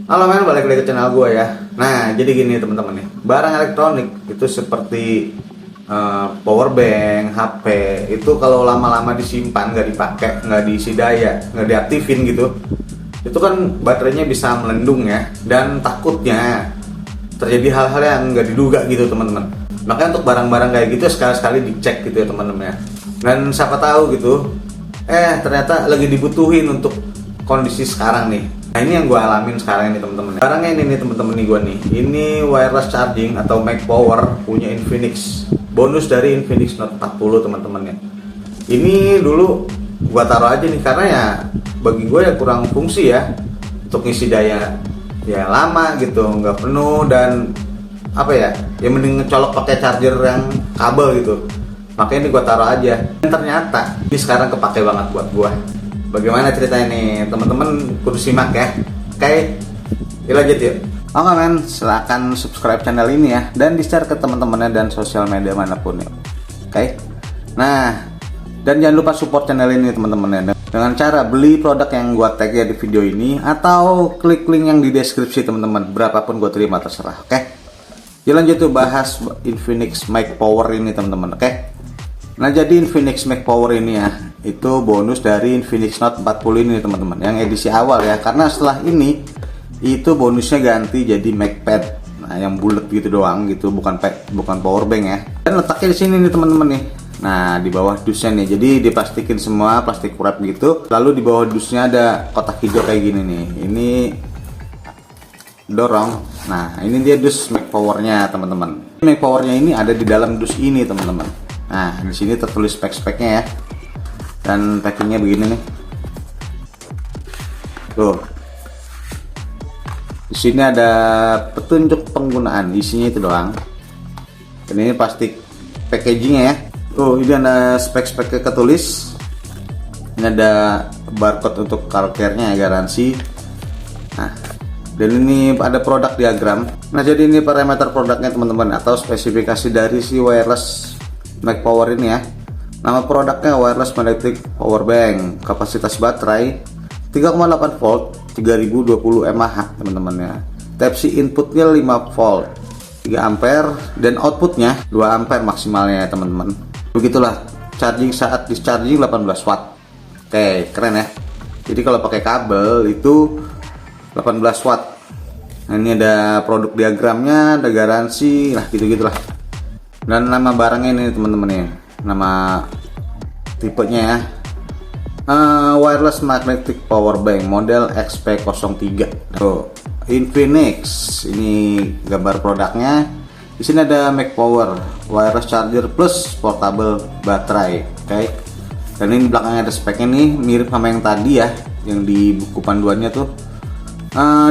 Halo men, balik lagi ke channel gue ya. Nah, jadi gini teman-teman nih, barang elektronik itu seperti power bank, HP itu kalau lama-lama disimpan, nggak dipakai, nggak diisi daya, nggak diaktifin gitu, itu kan baterainya bisa melendung ya, dan takutnya terjadi hal-hal yang nggak diduga gitu teman-teman. Makanya untuk barang-barang kayak gitu sekali-sekali dicek gitu ya teman-teman ya. Dan siapa tahu gitu, ternyata lagi dibutuhin untuk kondisi sekarang nih. Nah ini yang gue alamin sekarang ini teman-teman. Barangnya ini nih teman-teman nih gue nih. Ini wireless charging atau Mac Power punya Infinix. Bonus dari Infinix Note 40 teman-teman ya. Ini dulu gue taruh aja nih karena ya bagi gue ya kurang fungsi ya untuk ngisi daya ya lama gitu, nggak penuh dan apa ya mending ngecolok pakai charger yang kabel gitu. Makanya ini gue taruh aja. Dan ternyata ini sekarang kepake banget buat gue. Bagaimana ceritanya nih teman-teman, kudu simak ya. Oke, lanjut yuk. Oke men, silahkan subscribe channel ini ya dan di-share ke teman-temannya dan sosial media manapun ya. Oke. Nah, dan jangan lupa support channel ini teman-teman ya dengan cara beli produk yang gua tag ya di video ini atau klik link yang di deskripsi teman-teman. Berapapun gua terima terserah. Oke. Lanjut tuh bahas Infinix Mac Power ini teman-teman. Oke. Nah, jadi Infinix Mac Power ini ya, itu bonus dari Infinix Note 40 ini teman-teman, yang edisi awal ya. Karena setelah ini itu bonusnya ganti jadi MacPad. Nah, yang bulat gitu doang gitu, bukan power bank ya. Dan letaknya di sini nih teman-teman nih. Nah, di bawah dusnya nih. Jadi diplastikin semua, plastik wrap gitu. Lalu di bawah dusnya ada kotak hijau kayak gini nih. Ini dorong. Nah, ini dia dus Mac Power-nya teman-teman. Mac Power-nya ini ada di dalam dus ini teman-teman. Nah, di sini tertulis spek-speknya ya. Dan packingnya begini nih. Tuh. Di sini ada petunjuk penggunaan, isinya itu doang. Dan ini plastik packagingnya ya. Tuh, ini ada spek-speknya ketulis. Ini ada barcode untuk car care-nya ya, garansi. Nah, dan ini ada produk diagram. Nah, jadi ini parameter produknya teman-teman atau spesifikasi dari si wireless Mac Power ini ya. Nama produknya wireless magnetic power bank, kapasitas baterai 3,8 volt, 3020 mAh teman-teman ya. Type C inputnya 5 volt, 3 ampere dan outputnya 2 ampere maksimalnya ya teman-teman. Begitulah charging saat discharging 18 watt. Oke, keren ya. Jadi kalau pakai kabel itu 18 watt. Nah, ini ada produk diagramnya, ada garansi, lah gitu-gitulah. Dan nama barangnya ini teman-teman ya, nama tipenya ya, wireless magnetic power bank model XP03. Tuh, Infinix, ini gambar produknya. Di sini ada Mac Power wireless charger plus portable baterai. Oke. Dan ini belakangnya ada speknya nih, mirip sama yang tadi ya, yang di buku panduannya tuh.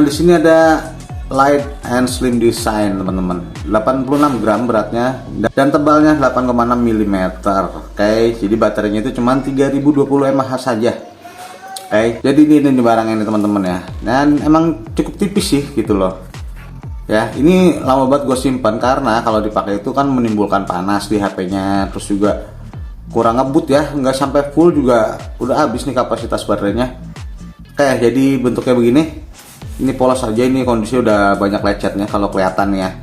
Di sini ada light and slim design teman-teman, 86 gram beratnya dan tebalnya 8,6 mm. Oke, jadi baterainya itu cuma 3020 mAh saja. Oke, jadi ini barangnya ini teman-teman ya, dan emang cukup tipis sih gitu loh ya. Ini lama banget gue simpan karena kalau dipakai itu kan menimbulkan panas di HP-nya, terus juga kurang ngebut ya, nggak sampai full juga udah habis nih kapasitas baterainya. Oke, jadi bentuknya begini. Ini polos aja, ini kondisi udah banyak lecetnya kalau kelihatan ya.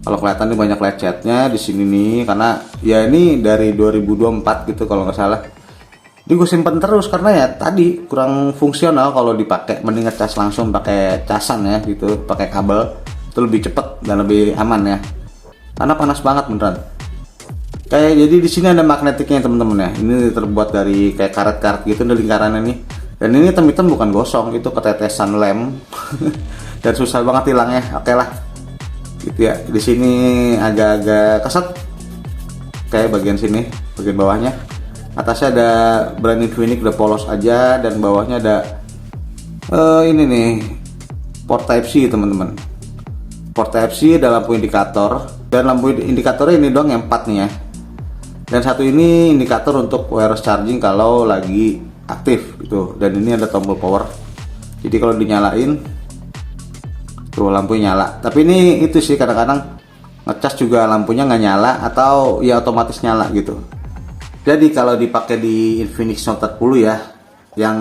Kalau kelihatan ini banyak lecetnya di sini nih, karena ya ini dari 2024 gitu kalau nggak salah. Ini gue simpen terus karena ya tadi kurang fungsional kalau dipakai. Mending ngecas langsung pakai casan ya gitu, pakai kabel itu lebih cepet dan lebih aman ya. Karena panas banget beneran. Kayak jadi di sini ada magnetiknya teman-teman ya. Ini terbuat dari kayak karet-karet gitu, ada lingkarannya nih. Dan ini hitam-hitam bukan gosong, itu ketetesan lem. Dan susah banget hilangnya. Oke lah. Gitu ya. Di sini agak-agak keset. Kayak bagian sini, bagian bawahnya. Atasnya ada brand Infinix, udah polos aja, dan bawahnya ada ini nih, port Type C teman-teman. Port Type C ada lampu indikator, dan lampu indikatornya ini doang yang 4 nih ya. Dan satu ini indikator untuk wireless charging kalau lagi aktif gitu, dan ini ada tombol power. Jadi kalau dinyalain tuh lampunya nyala. Tapi ini itu sih kadang-kadang ngecas juga lampunya nggak nyala atau ya otomatis nyala gitu. Jadi kalau dipakai di Infinix Note 40 ya, yang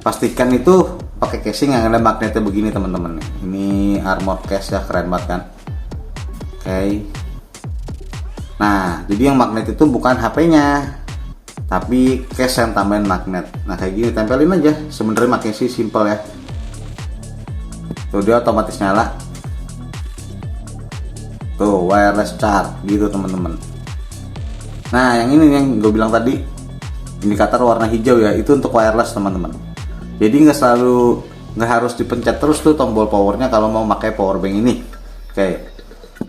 pastikan itu pakai casing yang ada magnetnya begini teman-teman. Ini armor case ya, keren banget kan. Oke. Nah, jadi yang magnet itu bukan HP-nya, tapi case yang tambahin magnet. Nah, kayak gini tempelin aja. Sebenarnya makin sih simple ya. Tuh, dia otomatis nyala. Tuh, wireless charge gitu teman-teman. Nah, yang ini yang gue bilang tadi, indikator warna hijau ya, itu untuk wireless teman-teman. Jadi nggak harus dipencet terus tuh tombol powernya kalau mau pakai power bank ini. Oke.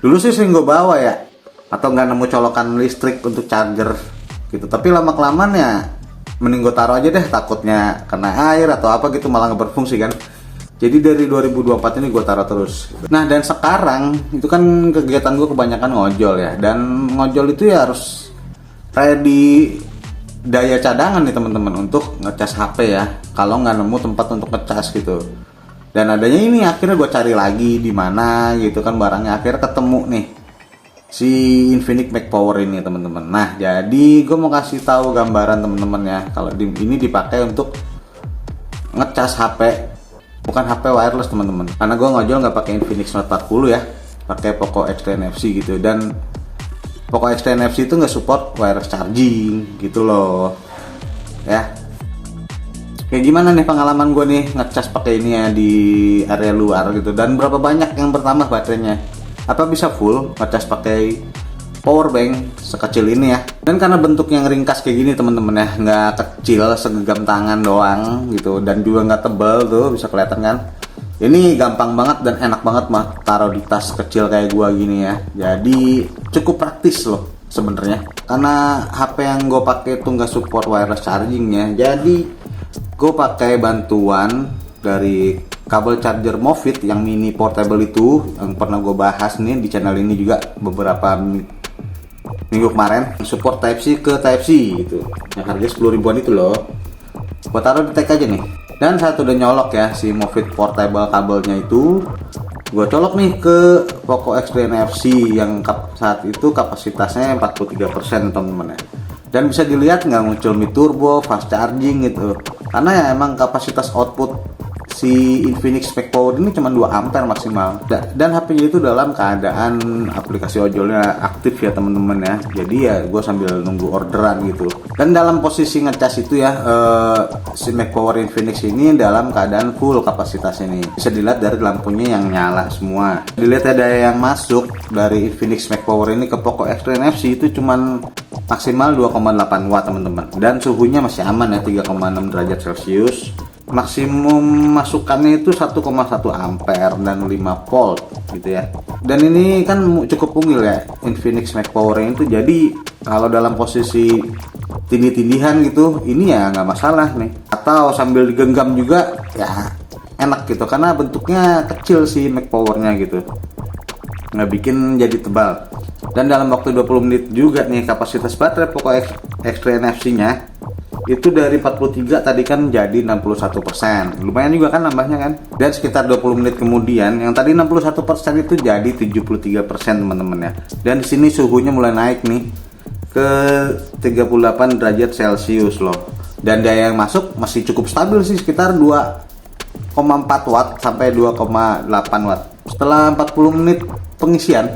Dulu sih sering gue bawa ya, atau nggak nemu colokan listrik untuk charger gitu. Tapi lama kelamaan ya mending gue taruh aja deh, takutnya kena air atau apa gitu malah nggak berfungsi kan. Jadi dari 2024 ini gue taruh terus. Nah, dan sekarang itu kan kegiatan gue kebanyakan ngojol ya, dan ngojol itu ya harus ready daya cadangan nih teman-teman untuk ngecas HP ya, kalau nggak nemu tempat untuk ngecas gitu. Dan adanya ini akhirnya gue cari lagi di mana gitu kan barangnya, akhirnya ketemu nih si Infinix Max Power ini teman-teman. Nah, jadi gue mau kasih tahu gambaran teman-teman ya, kalau ini dipakai untuk ngecas HP, bukan HP wireless teman-teman. Karena gue ngojol nggak pakai Infinix Note 40 ya, pakai Poco X3 NFC gitu. Dan Poco X3 NFC itu nggak support wireless charging gitu loh ya. Kayak gimana nih pengalaman gue nih ngecas pakai ini ya di area luar gitu, dan berapa banyak yang bertambah baterainya, apa bisa full ngecas pakai power bank sekecil ini ya. Dan karena bentuk yang ringkas kayak gini teman-teman ya, nggak kecil segenggam tangan doang gitu, dan juga nggak tebal tuh, bisa kelihatan kan. Ini gampang banget dan enak banget mah taruh di tas kecil kayak gua gini ya. Jadi cukup praktis loh sebenarnya, karena HP yang gue pakai tuh nggak support wireless chargingnya. Jadi gue pakai bantuan dari kabel charger Movit yang mini portable itu, yang pernah gue bahas nih di channel ini juga beberapa minggu kemarin. Support Type C ke Type C gitu, yang harganya 10 ribuan itu loh. Gue taruh di tag aja nih. Dan satu udah nyolok ya si Movit portable kabelnya itu, gue colok nih ke Poco X3 NFC yang saat itu kapasitasnya 43% teman-teman ya. Dan bisa dilihat nggak muncul Mi Turbo, fast charging gitu, karena ya emang kapasitas output si Infinix Max Power ini cuma 2 ampere maksimal. Dan HP-nya itu dalam keadaan aplikasi ojolnya aktif ya teman-teman ya. Jadi ya gue sambil nunggu orderan gitu. Dan dalam posisi ngecas itu ya, si Max Power Infinix ini dalam keadaan full kapasitas ini. Bisa dilihat dari lampunya yang nyala semua. Dilihat ada yang masuk dari Infinix Max Power ini ke Poco X3 NFC itu cuman maksimal 2,8 watt teman-teman. Dan suhunya masih aman ya, 3,6 derajat Celcius. Maksimum masukannya itu 1,1 ampere dan 5 volt gitu ya. Dan ini kan cukup mungil ya Infinix Max Power itu. Jadi kalau dalam posisi tindih-tindihan gitu, ini ya nggak masalah nih. Atau sambil digenggam juga ya enak gitu, karena bentuknya kecil sih Max Powernya gitu, nggak bikin jadi tebal. Dan dalam waktu 20 menit juga nih kapasitas baterai Poco X3 NFC nya itu dari 43 tadi kan jadi 61%. Lumayan juga kan nambahnya kan. Dan sekitar 20 menit kemudian yang tadi 61% itu jadi 73% teman-teman ya. Dan di sini suhunya mulai naik nih ke 38 derajat Celcius loh. Dan daya yang masuk masih cukup stabil sih, sekitar 2,4 watt sampai 2,8 watt. Setelah 40 menit pengisian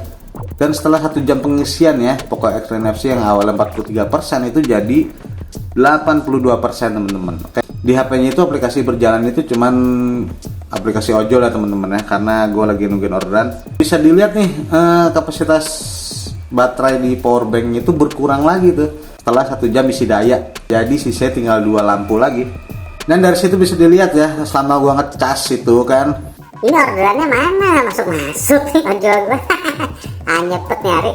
dan setelah 1 jam pengisian ya, Poco X3 NFC yang awalnya 43% itu jadi 82% teman-teman. Oke. Di HP-nya itu aplikasi berjalan itu cuman aplikasi ojol ya teman-teman ya, karena gue lagi nungguin orderan. Bisa dilihat nih kapasitas baterai di power bank itu berkurang lagi tuh setelah 1 jam isi daya. Jadi sisanya tinggal 2 lampu lagi. Dan dari situ bisa dilihat ya, selama gue ngecas itu kan, ini orderannya mana masuk ojol gue. Nyepet nyari.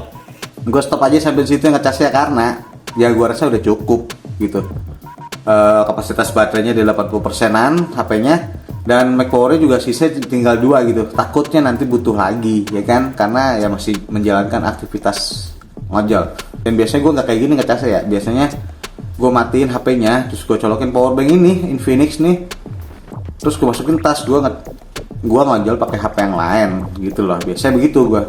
Gue stop aja sampai situ ngecasnya, karena ya gue rasa udah cukup gitu. Kapasitas baterainya di 80%an HP-nya, dan Max Power-nya juga sisa tinggal 2 gitu. Takutnya nanti butuh lagi ya kan, karena ya masih menjalankan aktivitas ngojol. Dan biasanya gue nggak kayak gini ngecasnya ya. Biasanya gue matiin HP-nya, terus gue colokin power bank ini Infinix nih, terus gue masukin tas, gue ngojol pakai HP yang lain gitu loh. Biasanya begitu gue.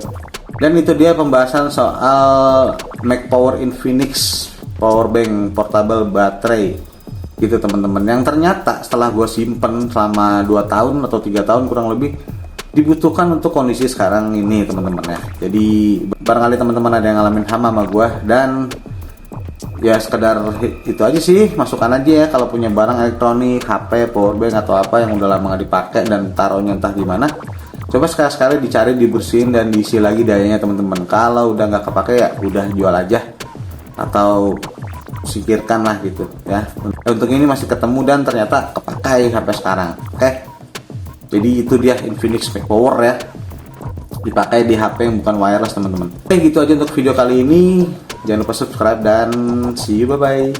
Dan itu dia pembahasan soal Max Power Infinix Power Bank Portable Baterai gitu teman-teman, yang ternyata setelah gue simpen selama 2 tahun atau 3 tahun kurang lebih, dibutuhkan untuk kondisi sekarang ini teman-teman ya. Jadi barangkali teman-teman ada yang ngalamin hama sama gue, dan ya sekedar itu aja sih, masukan aja ya, kalau punya barang elektronik, HP, powerbank atau apa yang udah lama gak dipakai dan taruhnya entah di mana, coba sekali-sekali dicari, dibersihin dan diisi lagi dayanya teman-teman. Kalau udah nggak kepake ya udah jual aja atau singkirkan lah gitu ya. Untuk ini masih ketemu dan ternyata kepakai sampai sekarang. Oke, jadi itu dia Infinix Mac Power ya, dipakai di HP yang bukan wireless teman-teman. Oke, gitu aja untuk video kali ini. Jangan lupa subscribe dan see you, bye bye.